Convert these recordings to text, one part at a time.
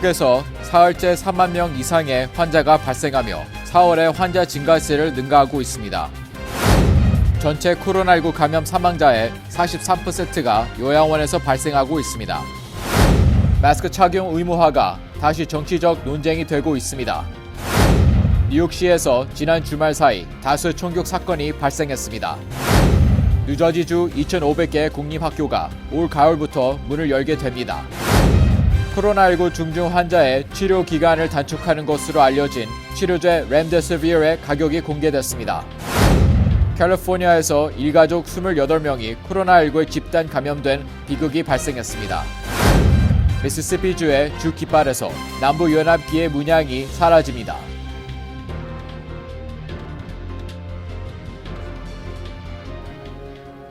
미국에서 사흘째 3만 명 이상의 환자가 발생하며 4월에 환자 증가세를 능가하고 있습니다. 전체 코로나19 감염 사망자의 43%가 요양원에서 발생하고 있습니다. 마스크 착용 의무화가 다시 정치적 논쟁이 되고 있습니다. 뉴욕시에서 지난 주말 사이 다수 총격 사건이 발생했습니다. 뉴저지주 2,500개의 국립학교가 올 가을부터 문을 열게 됩니다. 코로나19 중증 환자의 치료 기간을 단축하는 것으로 알려진 치료제 렘데시비르의 가격이 공개됐습니다. 캘리포니아에서 일가족 28명이 코로나19에 집단 감염된 비극이 발생했습니다. 미시시피주의 주 깃발에서 남부연합기의 문양이 사라집니다.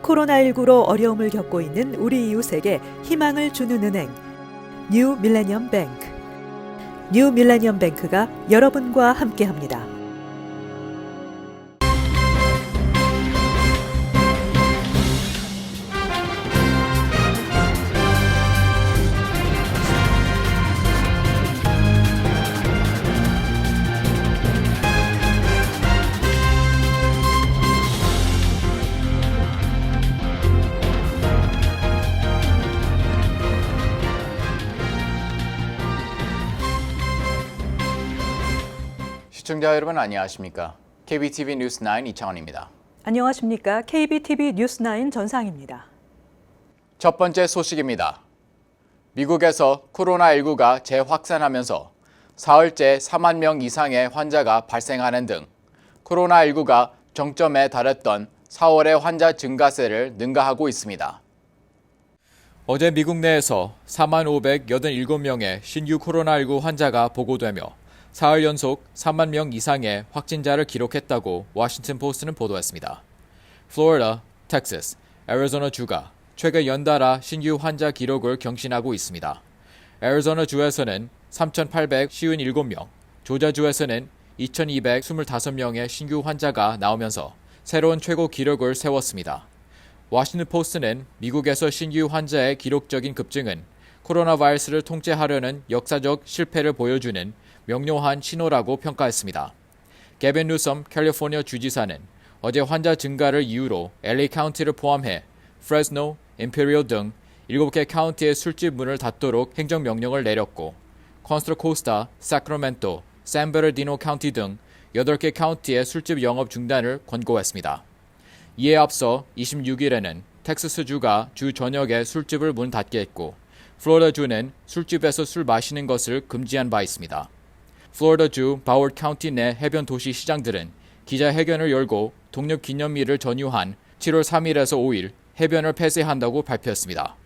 코로나19로 어려움을 겪고 있는 우리 이웃에게 희망을 주는 은행, 뉴 밀레니엄 뱅크. 뉴 밀레니엄 뱅크가 여러분과 함께합니다. 시청자 여러분 안녕하십니까? KBTV 뉴스9 이창원입니다. 안녕하십니까? KBTV 뉴스9 전상입니다. 첫 번째 소식입니다. 미국에서 코로나19가 재확산하면서 사흘째 4만 명 이상의 환자가 발생하는 등 코로나19가 정점에 달했던 4월의 환자 증가세를 능가하고 있습니다. 어제 미국 내에서 4만 587명의 신규 코로나19 환자가 보고되며 사흘 연속 3만 명 이상의 확진자를 기록했다고 워싱턴 포스트는 보도했습니다. 플로리다, 텍사스, 애리조나 주가 최근 연달아 신규 환자 기록을 경신하고 있습니다. 애리조나 주에서는 3,857명, 조지아주에서는 2,225명의 신규 환자가 나오면서 새로운 최고 기록을 세웠습니다. 워싱턴 포스트는 미국에서 신규 환자의 기록적인 급증은 코로나 바이러스를 통제하려는 역사적 실패를 보여주는 명료한 신호라고 평가했습니다. 게빈 뉴섬 캘리포니아 주지사는 어제 환자 증가를 이유로 LA 카운티를 포함해 프레스노, 임페리얼 등 7개 카운티의 술집 문을 닫도록 행정명령을 내렸고 콘스트라 코스타, 사크라멘토, 샌베르디노 카운티 등 8개 카운티의 술집 영업 중단을 권고했습니다. 이에 앞서 26일에는 텍사스주가 주 저녁에 술집을 문 닫게 했고 플로리다주는 술집에서 술 마시는 것을 금지한 바 있습니다. 플로리다주 바워드 카운티 내 해변 도시 시장들은 기자회견을 열고 독립 기념일을 전후한 7월 3일에서 5일 해변을 폐쇄한다고 발표했습니다.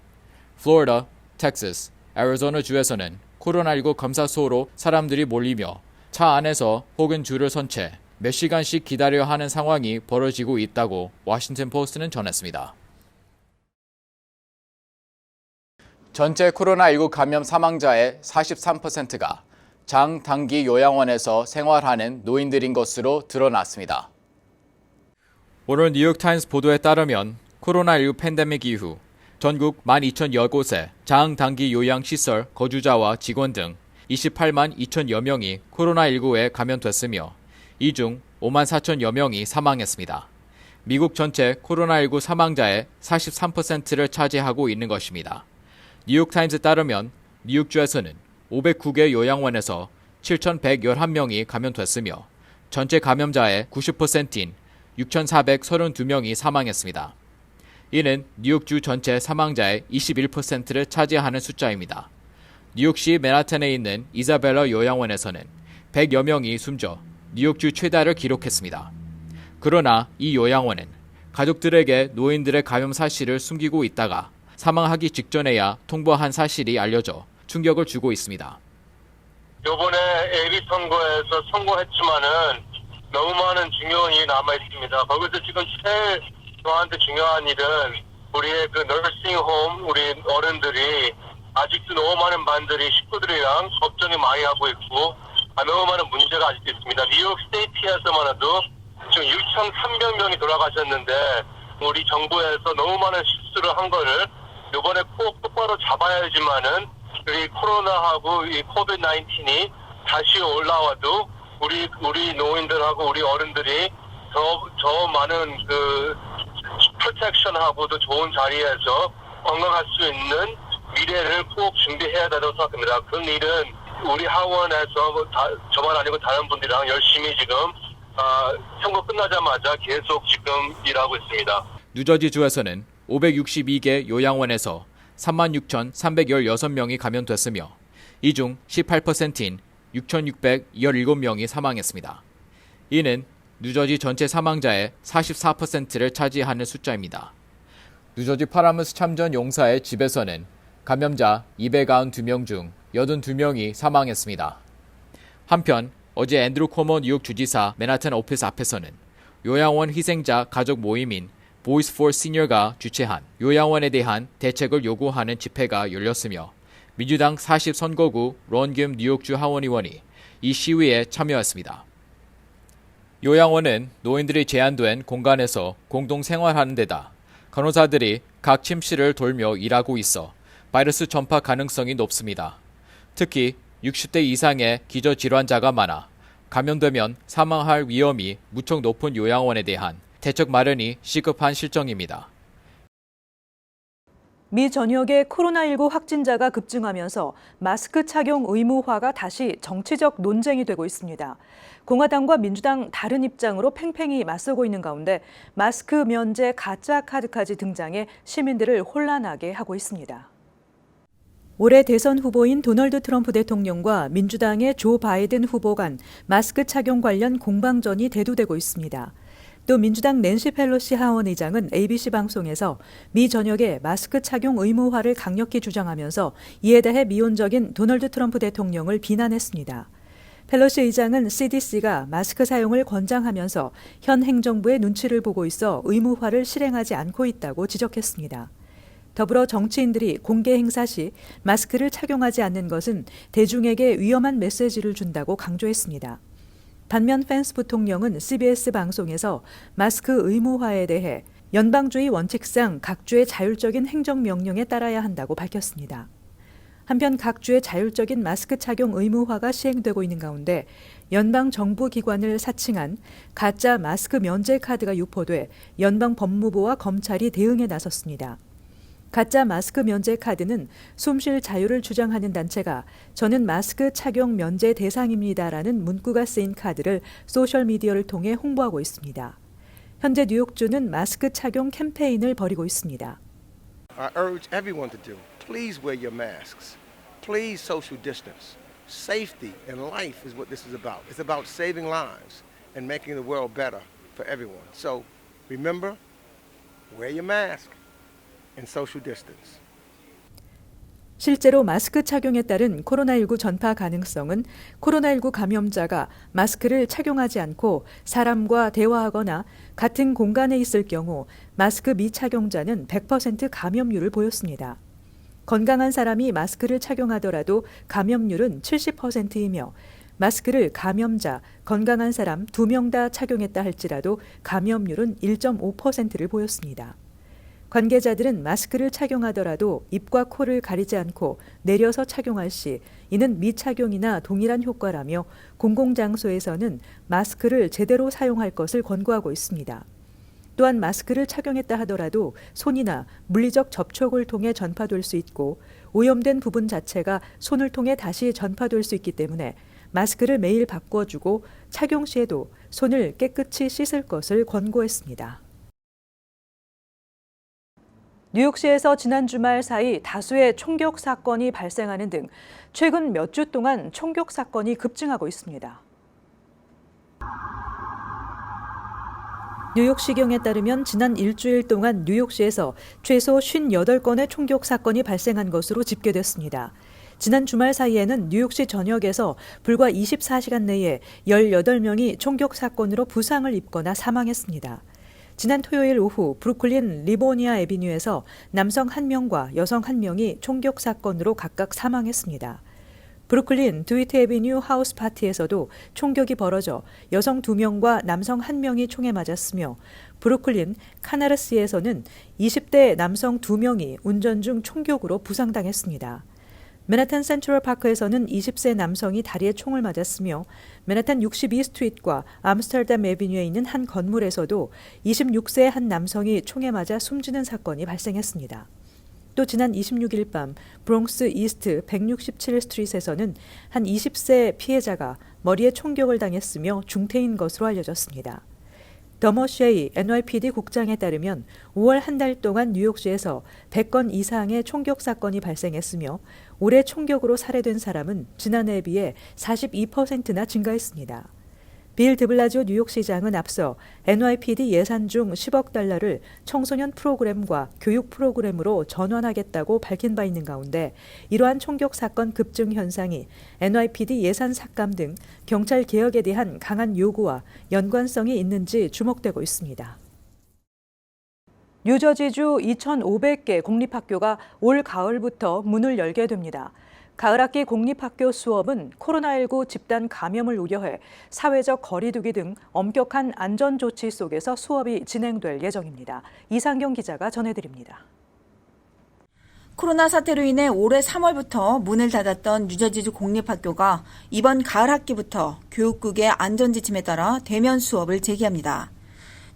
플로리다, 텍사스, 애리조나 주에서는 코로나19 검사소로 사람들이 몰리며 차 안에서 혹은 줄을 선 채 몇 시간씩 기다려야 하는 상황이 벌어지고 있다고 워싱턴 포스트는 전했습니다. 전체 코로나19 감염 사망자의 43%가 장, 단기 요양원에서 생활하는 노인들인 것으로 드러났습니다. 오늘 뉴욕타임스 보도에 따르면 코로나19 팬데믹 이후 전국 12,000여 곳의 장, 단기 요양시설 거주자와 직원 등 28만 2천여 명이 코로나19에 감염됐으며 이 중 5만 4천여 명이 사망했습니다. 미국 전체 코로나19 사망자의 43%를 차지하고 있는 것입니다. 뉴욕타임스에 따르면 뉴욕주에서는 509개 요양원에서 7,111명이 감염됐으며 전체 감염자의 90%인 6,432명이 사망했습니다. 이는 뉴욕주 전체 사망자의 21%를 차지하는 숫자입니다. 뉴욕시 맨하탄에 있는 이사벨라 요양원에서는 100여 명이 숨져 뉴욕주 최다를 기록했습니다. 그러나 이 요양원은 가족들에게 노인들의 감염 사실을 숨기고 있다가 사망하기 직전에야 통보한 사실이 알려져 충격을 주고 있습니다. 이번에 AB 선거에서 성공했지만은 너무 많은 중요한 일이 남아 있습니다. 거기서 지금 제일 저한테 중요한 일은 우리의 그 너싱홈 우리 어른들이 아직도 너무 많은 반들이 식구들이랑 걱정이 많이 하고 있고 너무 많은 문제가 아직도 있습니다. 뉴욕 스테이트에서만 해도 지금 6,300명이 돌아가셨는데 우리 정부에서 너무 많은 실수를 한 거를 이번에 꼭 똑바로 잡아야지만은 이 코로나하고 이 코비드-19이 다시 올라와도 우리 노인들하고 우리 어른들이 더 많은 그 프로텍션하고도 좋은 자리에서 건강할 수 있는 미래를 꼭 준비해야 된다고 생각합니다. 그 일은 우리 하원에서 저만 아니고 다른 분들이랑 열심히 지금 선거 끝나자마자 계속 지금 일하고 있습니다. 뉴저지주에서는 562개 요양원에서 36,316명이 감염됐으며 이 중 18%인 6,617명이 사망했습니다. 이는 뉴저지 전체 사망자의 44%를 차지하는 숫자입니다. 뉴저지 파라무스 참전 용사의 집에서는 감염자 292명 중 82명이 사망했습니다. 한편 어제 앤드루 코모 뉴욕 주지사 맨하튼 오피스 앞에서는 요양원 희생자 가족 모임인 Boys for Senior가 주최한 요양원에 대한 대책을 요구하는 집회가 열렸으며 민주당 40선거구 론 김 뉴욕주 하원의원이 이 시위에 참여했습니다. 요양원은 노인들이 제한된 공간에서 공동 생활하는 데다 간호사들이 각 침실을 돌며 일하고 있어 바이러스 전파 가능성이 높습니다. 특히 60대 이상의 기저질환자가 많아 감염되면 사망할 위험이 무척 높은 요양원에 대한 대책 마련이 시급한 실정입니다. 미 전역의 코로나19 확진자가 급증하면서 마스크 착용 의무화가 다시 정치적 논쟁이 되고 있습니다. 공화당과 민주당 다른 입장으로 팽팽히 맞서고 있는 가운데 마스크 면제 가짜 카드까지 등장해 시민들을 혼란하게 하고 있습니다. 올해 대선 후보인 도널드 트럼프 대통령과 민주당의 조 바이든 후보 간 마스크 착용 관련 공방전이 대두되고 있습니다. 또 민주당 낸시 펠로시 하원의장은 ABC 방송에서 미 전역의 마스크 착용 의무화를 강력히 주장하면서 이에 대해 미온적인 도널드 트럼프 대통령을 비난했습니다. 펠로시 의장은 CDC가 마스크 사용을 권장하면서 현 행정부의 눈치를 보고 있어 의무화를 실행하지 않고 있다고 지적했습니다. 더불어 정치인들이 공개 행사 시 마스크를 착용하지 않는 것은 대중에게 위험한 메시지를 준다고 강조했습니다. 반면 펜스 부통령은 CBS 방송에서 마스크 의무화에 대해 연방주의 원칙상 각 주의 자율적인 행정명령에 따라야 한다고 밝혔습니다. 한편 각 주의 자율적인 마스크 착용 의무화가 시행되고 있는 가운데 연방 정부 기관을 사칭한 가짜 마스크 면제 카드가 유포돼 연방 법무부와 검찰이 대응에 나섰습니다. 가짜 마스크 면제 카드는 숨쉴 자유를 주장하는 단체가 저는 마스크 착용 면제 대상입니다라는 문구가 쓰인 카드를 소셜미디어를 통해 홍보하고 있습니다. 현재 뉴욕주는 마스크 착용 캠페인을 벌이고 있습니다. I urge everyone to do. Please wear your masks. Please social distance. Safety and life is what this is about. It's about saving lives and making the world better for everyone. So remember, wear your mask. and social distance. 실제로 마스크 착용에 따른 코로나19 전파 가능성은 코로나19 감염자가 마스크를 착용하지 않고 사람과 대화하거나 같은 공간에 있을 경우 마스크 미착용자는 100% 감염률을 보였습니다. 건강한 사람이 마스크를 착용하더라도 감염률은 70%이며 마스크를 감염자, 건강한 사람 2명 다 착용했다 할지라도 감염률은 1.5%를 보였습니다. 관계자들은 마스크를 착용하더라도 입과 코를 가리지 않고 내려서 착용할 시 이는 미착용이나 동일한 효과라며 공공장소에서는 마스크를 제대로 사용할 것을 권고하고 있습니다. 또한 마스크를 착용했다 하더라도 손이나 물리적 접촉을 통해 전파될 수 있고 오염된 부분 자체가 손을 통해 다시 전파될 수 있기 때문에 마스크를 매일 바꿔주고 착용 시에도 손을 깨끗이 씻을 것을 권고했습니다. 뉴욕시에서 지난 주말 사이 다수의 총격 사건이 발생하는 등 최근 몇 주 동안 총격 사건이 급증하고 있습니다. 뉴욕시경에 따르면 지난 일주일 동안 뉴욕시에서 최소 58건의 총격 사건이 발생한 것으로 집계됐습니다. 지난 주말 사이에는 뉴욕시 전역에서 불과 24시간 내에 18명이 총격 사건으로 부상을 입거나 사망했습니다. 지난 토요일 오후 브루클린 리보니아 애비뉴에서 남성 1명과 여성 1명이 총격 사건으로 각각 사망했습니다. 브루클린 드위트 애비뉴 하우스 파티에서도 총격이 벌어져 여성 2명과 남성 1명이 총에 맞았으며 브루클린 카나르시에서는 20대 남성 2명이 운전 중 총격으로 부상당했습니다. 맨하탄 센트럴 파크에서는 20세 남성이 다리에 총을 맞았으며 맨하탄 62스트리트과 암스테르담 애비뉴에 있는 한 건물에서도 26세의 한 남성이 총에 맞아 숨지는 사건이 발생했습니다. 또 지난 26일 밤 브롱스 이스트 167스트리트에서는 한 20세 피해자가 머리에 총격을 당했으며 중태인 것으로 알려졌습니다. 더머 쉐이 NYPD 국장에 따르면 5월 한 달 동안 뉴욕시에서 100건 이상의 총격 사건이 발생했으며 올해 총격으로 살해된 사람은 지난해에 비해 42%나 증가했습니다. 빌 드블라지오 뉴욕시장은 앞서 NYPD 예산 중 10억 달러를 청소년 프로그램과 교육 프로그램으로 전환하겠다고 밝힌 바 있는 가운데 이러한 총격 사건 급증 현상이 NYPD 예산 삭감 등 경찰 개혁에 대한 강한 요구와 연관성이 있는지 주목되고 있습니다. 뉴저지주 2,500개 공립학교가 올 가을부터 문을 열게 됩니다. 가을학기 공립학교 수업은 코로나19 집단 감염을 우려해 사회적 거리 두기 등 엄격한 안전조치 속에서 수업이 진행될 예정입니다. 이상경 기자가 전해드립니다. 코로나 사태로 인해 올해 3월부터 문을 닫았던 뉴저지주 공립학교가 이번 가을 학기부터 교육국의 안전지침에 따라 대면 수업을 재개합니다.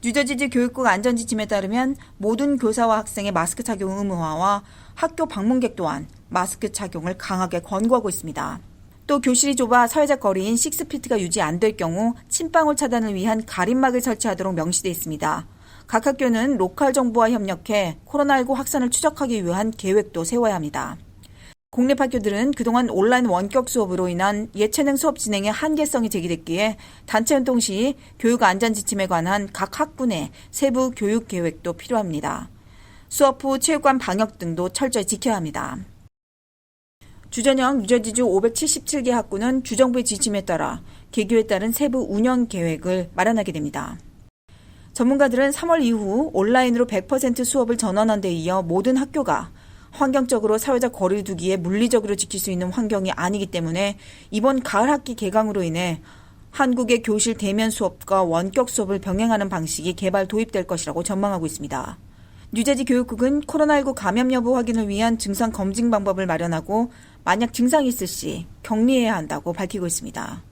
뉴저지주 교육국 안전지침에 따르면 모든 교사와 학생의 마스크 착용 의무화와 학교 방문객 또한 마스크 착용을 강하게 권고하고 있습니다. 또 교실이 좁아 사회적 거리인 6피트가 유지 안 될 경우 침방울 차단을 위한 가림막을 설치하도록 명시돼 있습니다. 각 학교는 로컬 정부와 협력해 코로나19 확산을 추적하기 위한 계획도 세워야 합니다. 공립학교들은 그동안 온라인 원격 수업으로 인한 예체능 수업 진행에 한계성이 제기됐기에 단체 연동 시 교육 안전 지침에 관한 각 학군의 세부 교육 계획도 필요합니다. 수업 후 체육관 방역 등도 철저히 지켜야 합니다. 주전형 뉴저지주 577개 학군은 주정부의 지침에 따라 개교에 따른 세부 운영 계획을 마련하게 됩니다. 전문가들은 3월 이후 온라인으로 100% 수업을 전환한 데 이어 모든 학교가 환경적으로 사회적 거리를 두기에 물리적으로 지킬 수 있는 환경이 아니기 때문에 이번 가을 학기 개강으로 인해 한국의 교실 대면 수업과 원격 수업을 병행하는 방식이 개발 도입될 것이라고 전망하고 있습니다. 뉴저지 교육국은 코로나19 감염 여부 확인을 위한 증상 검진 방법을 마련하고 만약 증상이 있을 시 격리해야 한다고 밝히고 있습니다.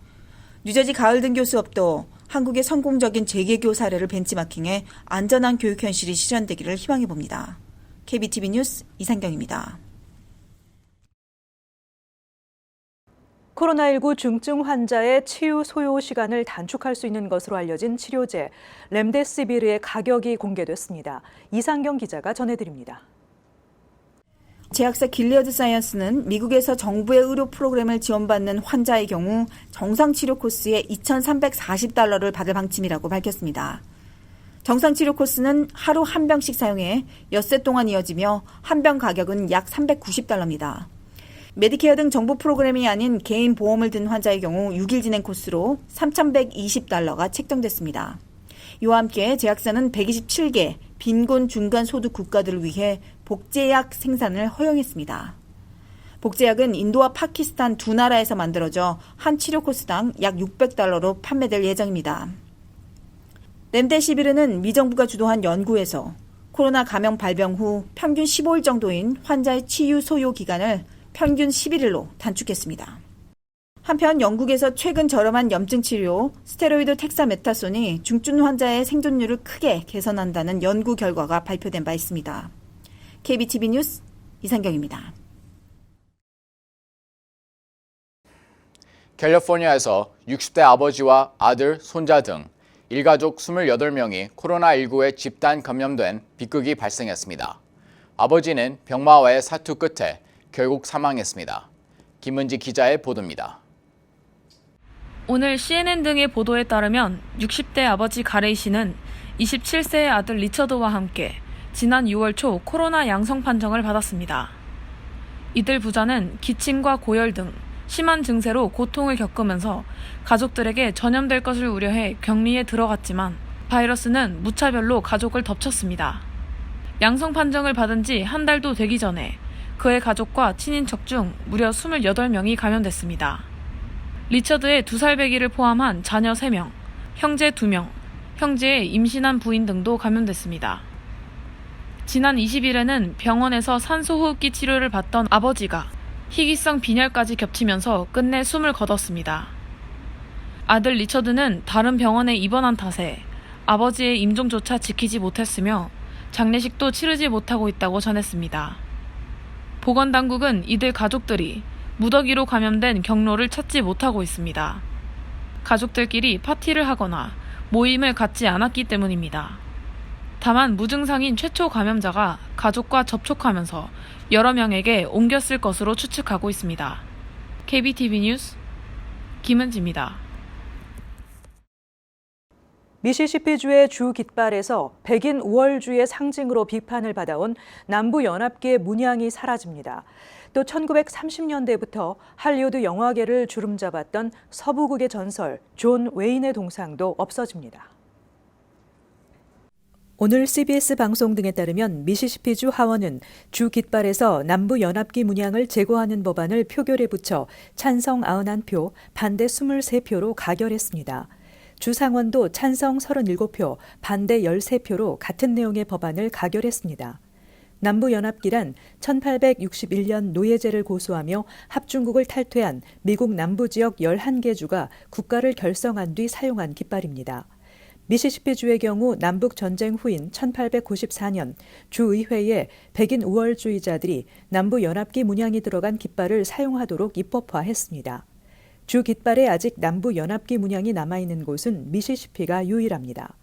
뉴저지 가을 등교 수업도 한국의 성공적인 재개교 사례를 벤치마킹해 안전한 교육 현실이 실현되기를 희망해 봅니다. KBTV 뉴스 이상경입니다. 코로나19 중증 환자의 치유 소요 시간을 단축할 수 있는 것으로 알려진 치료제 렘데시비르의 가격이 공개됐습니다. 이상경 기자가 전해드립니다. 제약사 길리어드 사이언스는 미국에서 정부의 의료 프로그램을 지원받는 환자의 경우 정상 치료 코스의 2,340달러를 받을 방침이라고 밝혔습니다. 정상 치료 코스는 하루 한 병씩 사용해 엿새 동안 이어지며 한 병 가격은 약 390달러입니다. 메디케어 등 정부 프로그램이 아닌 개인 보험을 든 환자의 경우 6일 진행 코스로 3,120달러가 책정됐습니다. 이와 함께 제약사는 127개 빈곤 중간 소득 국가들을 위해 복제약 생산을 허용했습니다. 복제약은 인도와 파키스탄 두 나라에서 만들어져 한 치료 코스당 약 600달러로 판매될 예정입니다. 렘데시비르는 미 정부가 주도한 연구에서 코로나 감염 발병 후 평균 15일 정도인 환자의 치유 소요 기간을 평균 11일로 단축했습니다. 한편 영국에서 최근 저렴한 염증 치료 스테로이드 텍사메타손이 중증 환자의 생존율을 크게 개선한다는 연구 결과가 발표된 바 있습니다. KBTV 뉴스 이상경입니다. 캘리포니아에서 60대 아버지와 아들, 손자 등 일가족 28명이 코로나19에 집단 감염된 비극이 발생했습니다. 아버지는 병마와의 사투 끝에 결국 사망했습니다. 김은지 기자의 보도입니다. 오늘 CNN 등의 보도에 따르면 60대 아버지 가레이 씨는 27세의 아들 리처드와 함께 지난 6월 초 코로나 양성 판정을 받았습니다. 이들 부자는 기침과 고열 등 심한 증세로 고통을 겪으면서 가족들에게 전염될 것을 우려해 격리에 들어갔지만 바이러스는 무차별로 가족을 덮쳤습니다. 양성 판정을 받은 지 한 달도 되기 전에 그의 가족과 친인척 중 무려 28명이 감염됐습니다. 리처드의 2살 배기를 포함한 자녀 3명, 형제 2명, 형제의 임신한 부인 등도 감염됐습니다. 지난 20일에는 병원에서 산소호흡기 치료를 받던 아버지가 희귀성 빈혈까지 겹치면서 끝내 숨을 거뒀습니다. 아들 리처드는 다른 병원에 입원한 탓에 아버지의 임종조차 지키지 못했으며 장례식도 치르지 못하고 있다고 전했습니다. 보건당국은 이들 가족들이 무더기로 감염된 경로를 찾지 못하고 있습니다. 가족들끼리 파티를 하거나 모임을 갖지 않았기 때문입니다. 다만 무증상인 최초 감염자가 가족과 접촉하면서 여러 명에게 옮겼을 것으로 추측하고 있습니다. KBTV 뉴스 김은지입니다. 미시시피주의 주 깃발에서 백인 우월주의 상징으로 비판을 받아온 남부연합기의 문양이 사라집니다. 또 1930년대부터 할리우드 영화계를 주름잡았던 서부극의 전설 존 웨인의 동상도 없어집니다. 오늘 CBS 방송 등에 따르면 미시시피주 하원은 주 깃발에서 남부연합기 문양을 제거하는 법안을 표결에 붙여 찬성 91표, 반대 23표로 가결했습니다. 주 상원도 찬성 37표, 반대 13표로 같은 내용의 법안을 가결했습니다. 남부연합기란 1861년 노예제를 고수하며 합중국을 탈퇴한 미국 남부지역 11개 주가 국가를 결성한 뒤 사용한 깃발입니다. 미시시피주의 경우 남북전쟁 후인 1894년 주의회에 백인 우월주의자들이 남부연합기 문양이 들어간 깃발을 사용하도록 입법화했습니다. 주 깃발에 아직 남부연합기 문양이 남아있는 곳은 미시시피가 유일합니다.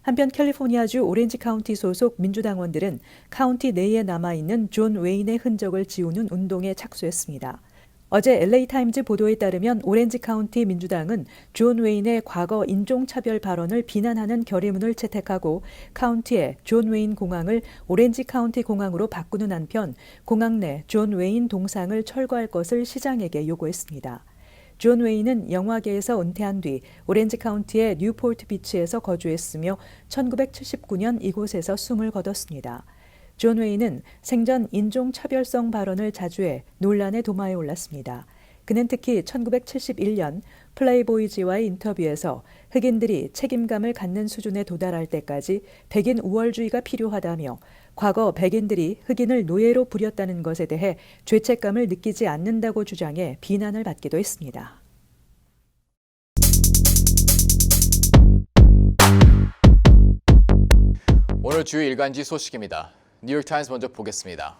한편 캘리포니아주 오렌지 카운티 소속 민주당원들은 카운티 내에 남아있는 존 웨인의 흔적을 지우는 운동에 착수했습니다. 어제 LA타임즈 보도에 따르면 오렌지 카운티 민주당은 존 웨인의 과거 인종차별 발언을 비난하는 결의문을 채택하고 카운티의 존 웨인 공항을 오렌지 카운티 공항으로 바꾸는 한편 공항 내 존 웨인 동상을 철거할 것을 시장에게 요구했습니다. 존 웨인은 영화계에서 은퇴한 뒤 오렌지 카운티의 뉴포트 비치에서 거주했으며 1979년 이곳에서 숨을 거뒀습니다. 존 웨인은 생전 인종차별성 발언을 자주 해 논란의 도마에 올랐습니다. 그는 특히 1971년 플레이보이지와의 인터뷰에서 흑인들이 책임감을 갖는 수준에 도달할 때까지 백인 우월주의가 필요하다며 과거 백인들이 흑인을 노예로 부렸다는 것에 대해 죄책감을 느끼지 않는다고 주장해 비난을 받기도 했습니다. 오늘 주요 일간지 소식입니다. 뉴욕타임스 먼저 보겠습니다.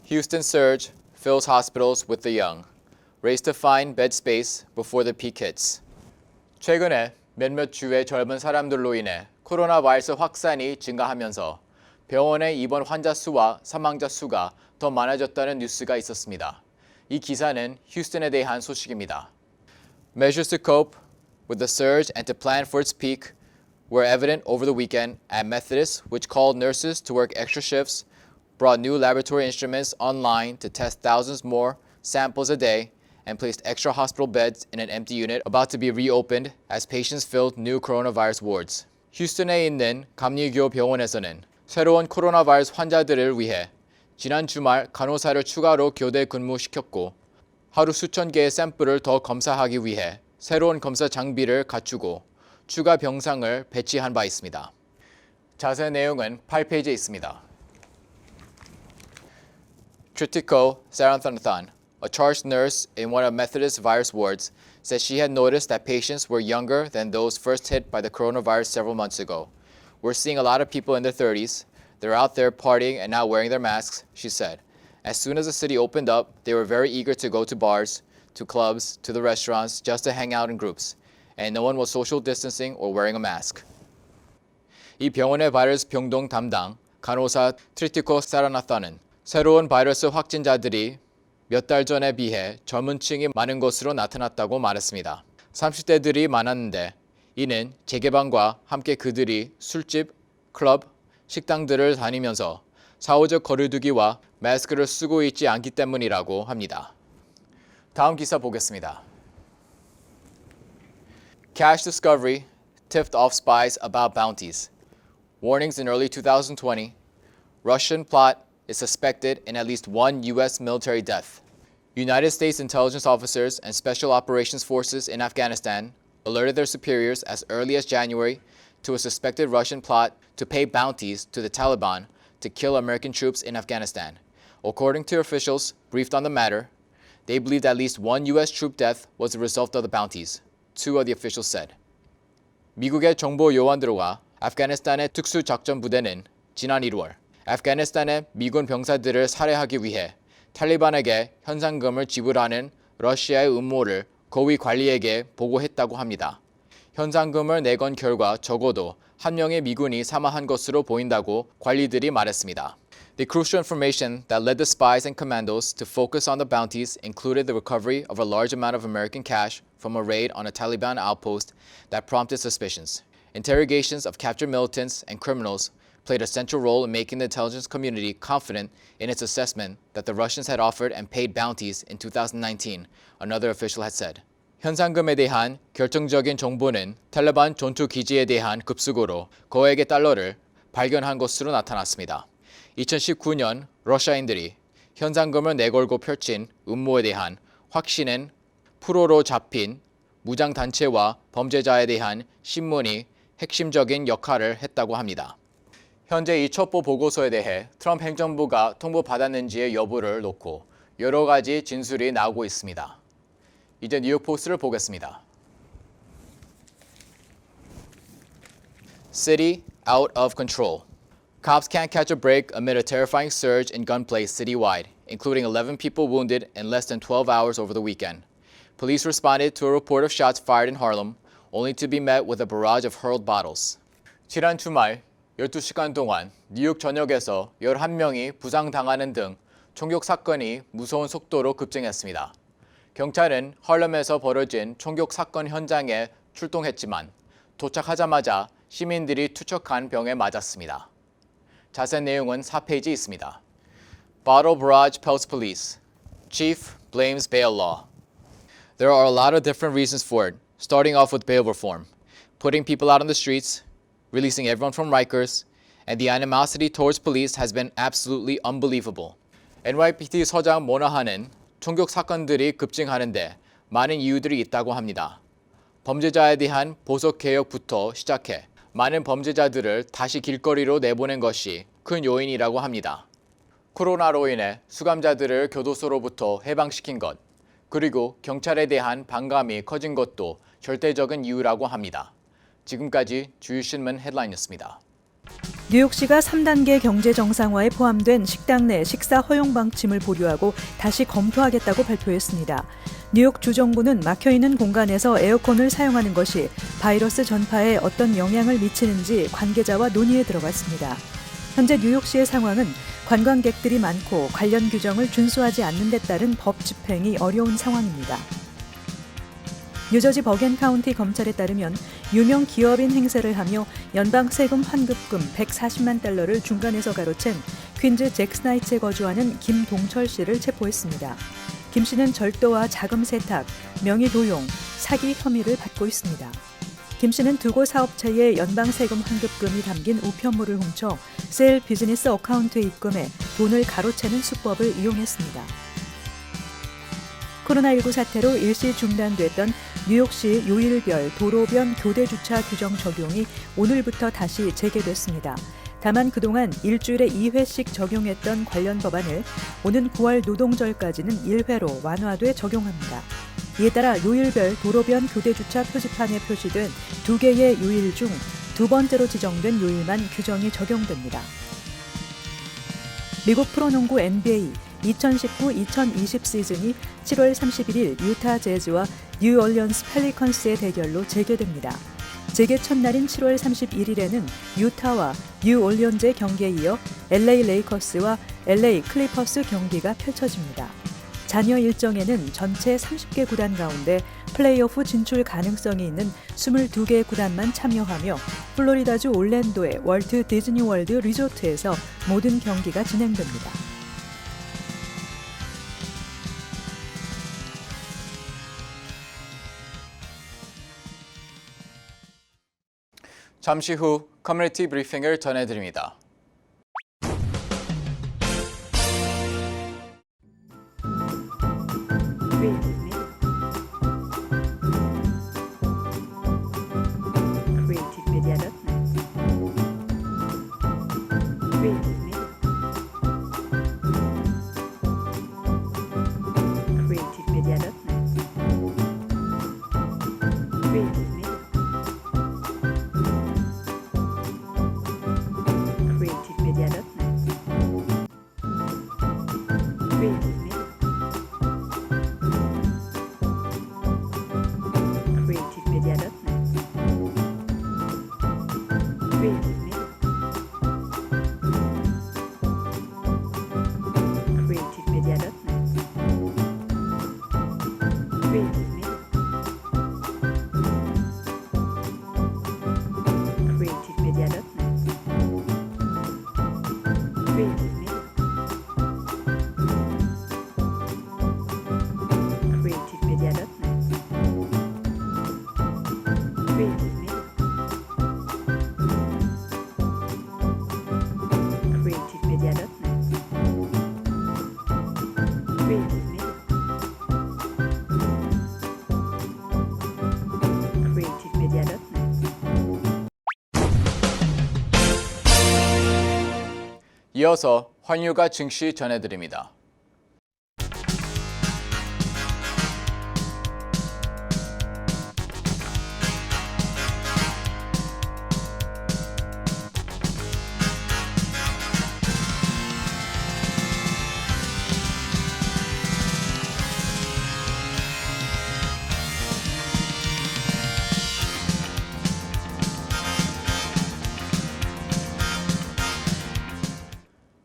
Houston surge fills hospitals with the young. Race to find bed space before the peak hits. 최근에 몇몇 주의 젊은 사람들로 인해 코로나 바이러스 확산이 증가하면서 병원의 입원 환자 수와 사망자 수가 더 많아졌다는 뉴스가 있었습니다. 이 기사는 휴스턴에 대한 소식입니다. Measures to cope with the surge and to plan for its peak were evident over the weekend at Methodist, which called nurses to work extra shifts, brought new laboratory instruments online to test thousands more samples a day, and placed extra hospital beds in an empty unit about to be reopened as patients filled new coronavirus wards. 휴스턴에 있는 감리교 병원에서는 새로운 코로나 바이러스 환자들을 위해 지난 주말 간호사를 추가로 교대 근무시켰고 하루 수천 개의 샘플을 더 검사하기 위해 새로운 검사 장비를 갖추고 추가 병상을 배치한 바 있습니다. 자세한 내용은 8페이지에 있습니다. Tritico Saranathan, a charged nurse in one of Methodist virus wards, said she had noticed that patients were younger than those first hit by the coronavirus several months ago. We're seeing a lot of people in their 30s. They're out there partying and not wearing their masks, she said. As soon as the city opened up, they were very eager to go to bars, to clubs, to the restaurants, just to hang out in groups. And no one was social distancing or wearing a mask. 이 병원의 바이러스 병동 담당 간호사 트리티코 사라나타는 새로운 바이러스 확진자들이 몇 달 전에 비해 젊은 층이 많은 것으로 나타났다고 말했습니다. 30대들이 많았는데 이는 재개방과 함께 그들이 술집, 클럽, 식당들을 다니면서 사후적 거리두기와 마스크를 쓰고 있지 않기 때문이라고 합니다. 다음 기사 보겠습니다. Cash discovery tipped off spies about bounties. Warnings in early 2020. Russian plot is suspected in at least one U.S. military death. United States intelligence officers and special operations forces in Afghanistan alerted their superiors as early as January to a suspected Russian plot to pay bounties to the Taliban to kill American troops in Afghanistan. According to officials briefed on the matter, they believed at least one U.S. troop death was the result of the bounties, two of the officials said. 미국의 정보 요원들과 아프가니스탄의 특수작전부대는 지난 1월 아프가니스탄의 미군 병사들을 살해하기 위해 탈리반에게 현상금을 지불하는 러시아의 음모를 고위 관리에게 보고했다고 합니다. 현상금을 내건 결과 적어도 한 명의 미군이 사망한 것으로 보인다고 관리들이 말했습니다. The crucial information that led the spies and commandos to focus on the bounties included the recovery of a large amount of American cash from a raid on a Taliban outpost that prompted suspicions. Interrogations of captured militants and criminals played a central role in making the intelligence community confident in its assessment that the Russians had offered and paid bounties in 2019, another official had said. 현상금에 대한 결정적인 정보는 탈레반 전투 기지에 대한 급수고로 거액의 달러를 발견한 것으로 나타났습니다. 2019년 러시아인들이 현상금을 내걸고 펼친 음모에 대한 확신은 프로로 잡힌 무장단체와 범죄자에 대한 신문이 핵심적인 역할을 했다고 합니다. 현재 이 첩보 보고서에 대해 트럼프 행정부가 통보받았는지의 여부를 놓고 여러 가지 진술이 나오고 있습니다. 이제 뉴욕포스트를 보겠습니다. City out of control. Cops can't catch a break amid a terrifying surge in gunplay citywide, including 11 people wounded in less than 12 hours over the weekend. Police responded to a report of shots fired in Harlem, only to be met with a barrage of hurled bottles. 지난 주말 12시간 동안 뉴욕 전역에서 11명이 부상당하는 등 총격 사건이 무서운 속도로 급증했습니다. 경찰은 할렘에서 벌어진 총격 사건 현장에 출동했지만 도착하자마자 시민들이 투척한 병에 맞았습니다. 자세한 내용은 4페이지에 있습니다. Bottle barrage pelts police. Chief blames bail law. There are a lot of different reasons for it, starting off with bail reform, putting people out on the streets, releasing everyone from Rikers, and the animosity towards police has been absolutely unbelievable. NYPD 서장 모나한은 총격 사건들이 급증하는데 많은 이유들이 있다고 합니다. 범죄자에 대한 보석 개혁부터 시작해 많은 범죄자들을 다시 길거리로 내보낸 것이 큰 요인이라고 합니다. 코로나로 인해 수감자들을 교도소로부터 해방시킨 것, 그리고 경찰에 대한 반감이 커진 것도 절대적인 이유라고 합니다. 지금까지 주유신문 헤드라인이었습니다. 뉴욕시가 3단계 경제 정상화에 포함된 식당 내 식사 허용 방침을 보류하고 다시 검토하겠다고 발표했습니다. 뉴욕 주정부는 막혀있는 공간에서 에어컨을 사용하는 것이 바이러스 전파에 어떤 영향을 미치는지 관계자와 논의에 들어갔습니다. 현재 뉴욕시의 상황은 관광객들이 많고 관련 규정을 준수하지 않는 데 따른 법 집행이 어려운 상황입니다. 뉴저지 버겐 카운티 검찰에 따르면 유명 기업인 행세를 하며 연방 세금 환급금 140만 달러를 중간에서 가로챈 퀸즈 잭스나이츠에 거주하는 김동철 씨를 체포했습니다. 김 씨는 절도와 자금 세탁, 명의 도용, 사기 혐의를 받고 있습니다. 김 씨는 두 곳 사업체의 연방 세금 환급금이 담긴 우편물을 훔쳐 셀 비즈니스 어카운트에 입금해 돈을 가로채는 수법을 이용했습니다. 코로나19 사태로 일시 중단됐던 뉴욕시 요일별 도로변 교대 주차 규정 적용이 오늘부터 다시 재개됐습니다. 다만 그동안 일주일에 2회씩 적용했던 관련 법안을 오는 9월 노동절까지는 1회로 완화돼 적용합니다. 이에 따라 요일별 도로변 교대 주차 표지판에 표시된 2개의 요일 중 두 번째로 지정된 요일만 규정이 적용됩니다. 미국 프로농구 NBA 2019-2020 시즌이 7월 31일 유타 재즈와 뉴올리언스 펠리컨스의 대결로 재개됩니다. 재개 첫날인 7월 31일에는 유타와 뉴올리언즈의 경기에 이어 LA 레이커스와 LA 클리퍼스 경기가 펼쳐집니다. 잔여 일정에는 전체 30개 구단 가운데 플레이오프 진출 가능성이 있는 22개 구단만 참여하며 플로리다주 올랜도의 월트 디즈니월드 리조트에서 모든 경기가 진행됩니다. 잠시 후 커뮤니티 브리핑을 전해드립니다. 이어서 환율과 증시 전해드립니다.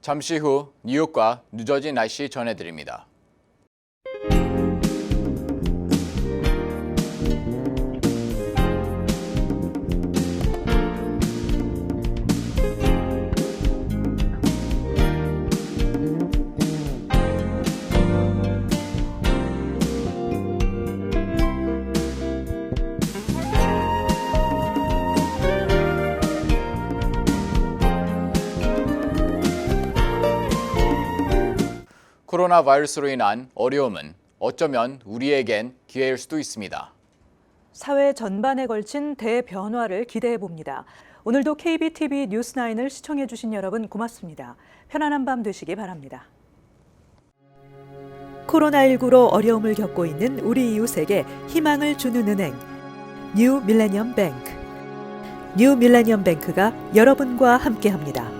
잠시 후 뉴욕과 뉴저지 날씨 전해드립니다. 코로나 바이러스로 인한 어려움은 어쩌면 우리에겐 기회일 수도 있습니다. 사회 전반에 걸친 대변화를 기대해 봅니다. 오늘도 KBTV 뉴스9을 시청해 주신 여러분 고맙습니다. 편안한 밤 되시기 바랍니다. 코로나19로 어려움을 겪고 있는 우리 이웃에게 희망을 주는 은행, 뉴 밀레니엄 뱅크. 뉴 밀레니엄 뱅크가 여러분과 함께합니다.